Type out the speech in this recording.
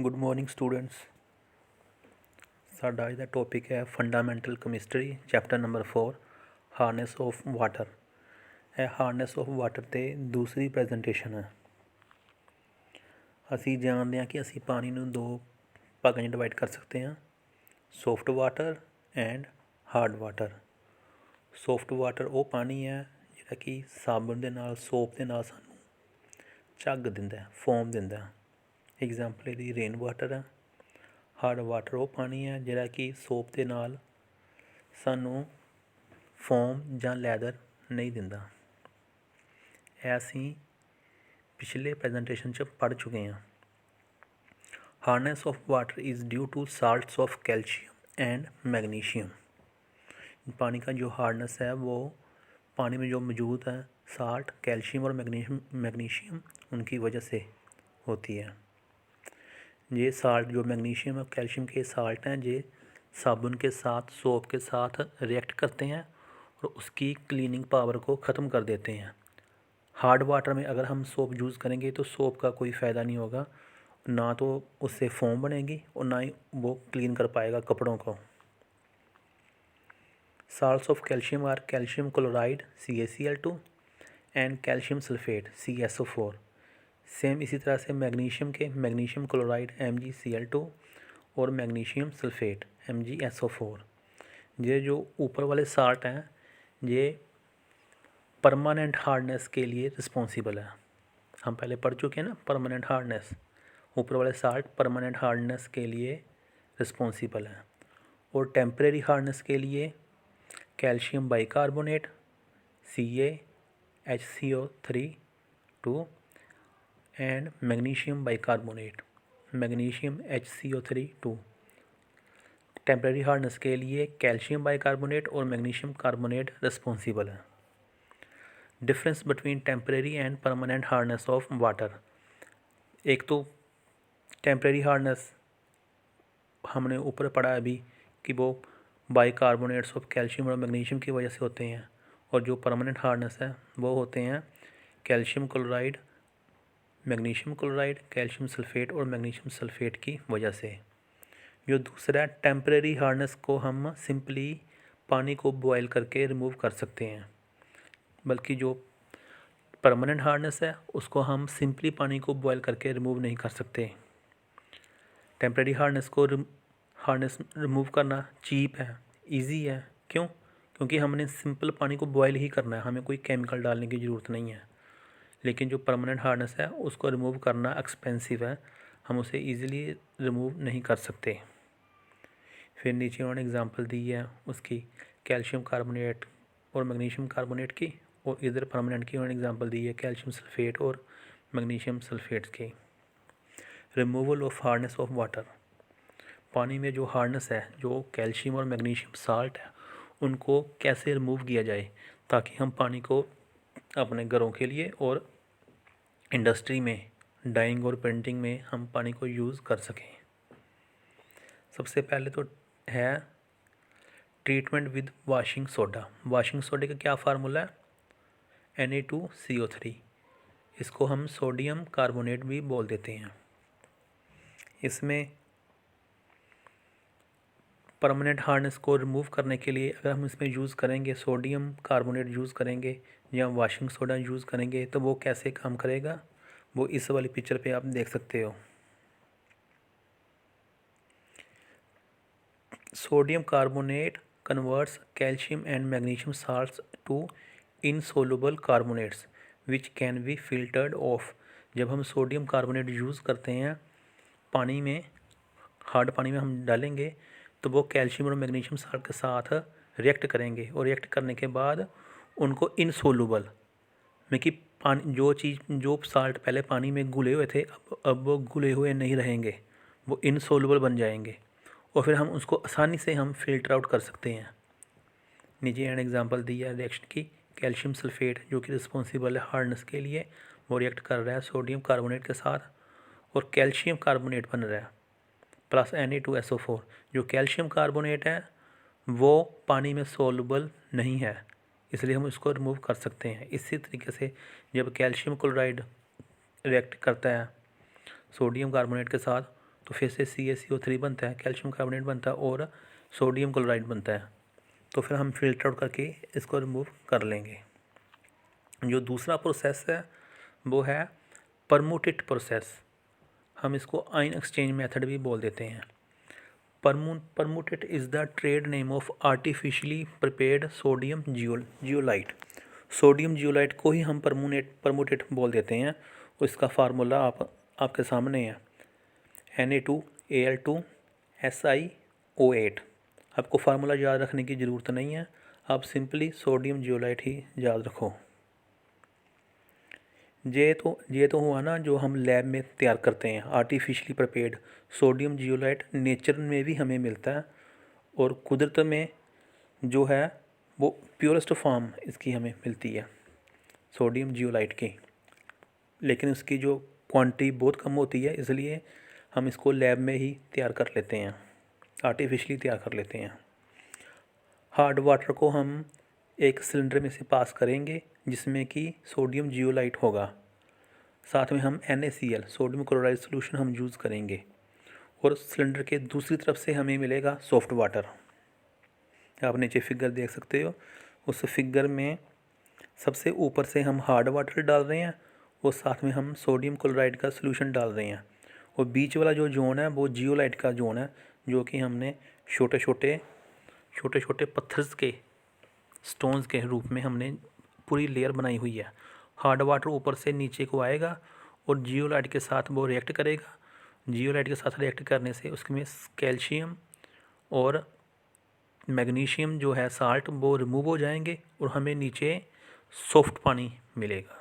Good morning students. ਸਾਡਾ ਅੱਜ ਦਾ ਟੌਪਿਕ ਹੈ fundamental chemistry chapter number 4 hardness of water. ਇਹ ਹਾਰਨੈਸ ਆਫ ਵਾਟਰ 'ਤੇ ਦੂਸਰੀ ਪ੍ਰੈਜੈਂਟੇਸ਼ਨ ਹੈ। ਅਸੀਂ ਜਾਣਦੇ ਹਾਂ ਕਿ ਅਸੀਂ ਪਾਣੀ ਨੂੰ ਦੋ ਭਾਗਾਂ 'ਚ ਡਿਵਾਈਡ ਕਰ ਸਕਦੇ ਹਾਂ, soft water and hard water. Soft water ਉਹ ਪਾਣੀ ਹੈ ਜਿਹੜਾ ਕਿ ਸਾਬਣ ਦੇ ਨਾਲ, ਸੋਪ ਦੇ ਨਾਲ ਸਾਨੂੰ ਝੱਗ ਦਿੰਦਾ, ਫੋਮ ਦਿੰਦਾ। ਐਗਜ਼ਾਮਪਲ ਇਹਦੀ ਰੇਨ ਵਾਟਰ ਹੈ। ਹਾਰਡ ਵਾਟਰ ਉਹ ਪਾਣੀ ਹੈ ਜਿਹੜਾ ਕਿ ਸੋਪ ਦੇ ਨਾਲ ਸਾਨੂੰ ਫੋਮ ਜਾਂ ਲੈਦਰ ਨਹੀਂ ਦਿੰਦਾ। ਇਹ ਅਸੀਂ ਪਿਛਲੇ ਪ੍ਰੈਜੈਂਟੇਸ਼ਨ 'ਚ ਪੜ੍ਹ ਚੁੱਕੇ ਹਾਂ। Hardness of water is due to salts of calcium and magnesium. पानी का जो हार्डनेस है वो पानी में जो मौजूद है साल्ट, कैल्शियम और मैग्नीशियम उनकी वजह से होती है। ये साल्ट जो मैग्नीशियम और कैल्शियम के साल्ट हैं ये साबुन के साथ, सोप के साथ रिएक्ट करते हैं और उसकी क्लीनिंग पावर को ख़त्म कर देते हैं। हार्ड वाटर में अगर हम सोप यूज़ करेंगे तो सोप का कोई फ़ायदा नहीं होगा, ना तो उससे फोम बनेगी और ना ही वो क्लीन कर पाएगा कपड़ों को। Salts of calcium are calcium chloride CaCl2 and calcium sulphate CaSO4। Same इसी तरह से मैग्नीशियम के मैग्नीशियम क्लोराइड MgCl2 और मैग्नीशियम सल्फेट MgSO4। ये जो ऊपर वाले साल्ट हैं ये परमानेंट हार्डनेस के लिए रिस्पॉन्सिबल है। हम पहले पढ़ चुके हैं ना, परमानेंट हार्डनेस। ऊपर वाले साल्ट परमानेंट हार्डनेस के लिए रिस्पॉन्सिबल है और टेम्परेरी हार्डनेस के लिए calcium bicarbonate CaHCO3 and magnesium bicarbonate magnesium HCO3। Temporary hardness के लिए कैल्शियम बाइकार्बोनेट और मैग्नीशियम कार्बोनेट रिस्पॉन्सिबल है। Difference between temporary and permanent hardness of water. एक तो टेम्परेरी हार्डनेस हमने ऊपर पढ़ा अभी कि वो बाइकार्बोनेट्स ऑफ कैल्शियम और मैग्नीशियम की वजह से होते हैं, और जो परमानेंट हार्डनेस है वो होते हैं calcium chloride, magnesium chloride, calcium sulphate और मैग्नीशियम सल्फेट की वजह से। जो दूसरा टेम्परेरी हार्डनेस को हम सिंपली पानी को बॉयल करके रिमूव कर सकते हैं, बल्कि जो परमानेंट हार्डनेस है उसको हम सिंपली पानी को बॉयल करके रिमूव नहीं कर सकते। टेम्परेरी हार्डनेस रिमूव करना चीप है, इजी है। क्यों? क्योंकि हमने सिंपल पानी को बॉयल ही करना है, हमें कोई केमिकल डालने की ज़रूरत नहीं है। लेकिन जो परमानेंट हार्डनेस है उसको रिमूव करना एक्सपेंसिव है, हम उसे इजीली रिमूव नहीं कर सकते। फिर नीचे उन्होंने एग्जांपल दी है उसकी कैल्शियम कार्बोनेट और मैग्नीशियम कार्बोनेट की, और इधर परमानेंट की उन्होंने एग्जांपल दी है कैल्शियम सल्फेट और मैग्नीशियम सल्फेट की। Removal of hardness of water. पानी में जो हार्डनेस है, जो कैल्शियम और मैग्नीशियम साल्ट है, उनको कैसे रिमूव किया जाए ताकि हम पानी को अपने घरों के लिए और इंडस्ट्री में डाइंग और पेंटिंग में हम पानी को यूज़ कर सकें। सबसे पहले तो है treatment with washing soda. Washing सोडे का क्या फार्मूला है? Na2CO3। इसको हम सोडियम कार्बोनेट भी बोल देते हैं। इसमें परमानेंट हार्डनेस को रिमूव करने के लिए अगर हम इसमें यूज़ करेंगे सोडियम कार्बोनेट यूज़ करेंगे या वाशिंग सोडा यूज़ करेंगे तो वो कैसे काम करेगा वो इस वाली पिक्चर पे आप देख सकते हो। Sodium carbonate converts calcium and magnesium salts to insoluble carbonates which can be filtered off. जब हम सोडियम कार्बोनेट यूज़ करते हैं पानी में, हार्ड पानी में हम डालेंगे तो वो कैल्शियम और मैग्नीशियम साल्ट के साथ रिएक्ट करेंगे, और रिएक्ट करने के बाद उनको इनसोलुबल में कि पानी जो साल्ट पहले पानी में घुले हुए थे अब वो घुले हुए नहीं रहेंगे, वो इनसोलुबल बन जाएंगे, और फिर हम उसको आसानी से हम फिल्टर आउट कर सकते हैं। नीचे एन एग्जांपल दी है रिएक्शन की। कैल्शियम सल्फेट जो कि रिस्पॉन्सिबल है हार्डनेस के लिए, वो रिएक्ट कर रहा है सोडियम कार्बोनेट के साथ और कैल्शियम कार्बोनेट बन रहा है प्लस Na2SO4। जो कैल्शियम कार्बोनेट है वो पानी में सोलुबल नहीं है, इसलिए हम इसको रिमूव कर सकते हैं। इसी तरीके से जब कैल्शियम क्लोराइड रिएक्ट करता है सोडियम कार्बोनेट के साथ तो फिर से CaCO3 बनता है, कैल्शियम कार्बोनेट बनता है और सोडियम क्लोराइड बनता है। तो फिर हम फिल्टर आउट करके इसको रिमूव कर लेंगे। जो दूसरा प्रोसेस है वो है परमुटेट प्रोसेस। हम इसको आयन एक्सचेंज मेथड भी बोल देते हैं। Permutit is the trade name of artificially prepared sodium zeolite. Sodium zeolite को ही हम परमुटेट बोल देते हैं। और इसका फार्मूला आपके सामने है, Na2Al2SiO8। आपको फार्मूला याद रखने की ज़रूरत नहीं है, आप सिंपली सोडियम जियोलाइट ही याद रखो। ये तो हुआ ना जो हम लैब में तैयार करते हैं, artificially prepared sodium zeolite nature में भी हमें मिलता है और कुदरत में जो है वो प्योरेस्ट फॉर्म इसकी हमें मिलती है सोडियम जियोलाइट की, लेकिन उसकी जो क्वांटिटी बहुत कम होती है, इसलिए हम इसको लैब में ही तैयार कर लेते हैं, आर्टिफिशियली तैयार कर लेते हैं। हार्ड वाटर को हम एक सिलेंडर में से पास करेंगे जिसमें कि सोडियम जियोलाइट होगा, साथ में हम NaCl सोडियम क्लोराइड सोल्यूशन हम यूज़ करेंगे और सिलेंडर के दूसरी तरफ से हमें मिलेगा सॉफ्ट वाटर। आप नीचे फिगर देख सकते हो, उस फिगर में सबसे ऊपर से हम हार्ड वाटर डाल रहे हैं और साथ में हम सोडियम क्लोराइड का सोल्यूशन डाल रहे हैं और बीच वाला जो जोन है वो जियोलाइट का जोन है, जो कि हमने छोटे छोटे पत्थर्स के स्टोन्स के रूप में हमने पूरी लेयर बनाई हुई है। हार्ड वाटर ऊपर से नीचे को आएगा और जियोलाइट के साथ वो रिएक्ट करेगा। जियोलाइट के साथ रिएक्ट करने से उसमें कैल्शियम और मैग्नीशियम जो है साल्ट वो रिमूव हो जाएंगे और हमें नीचे सॉफ्ट पानी मिलेगा।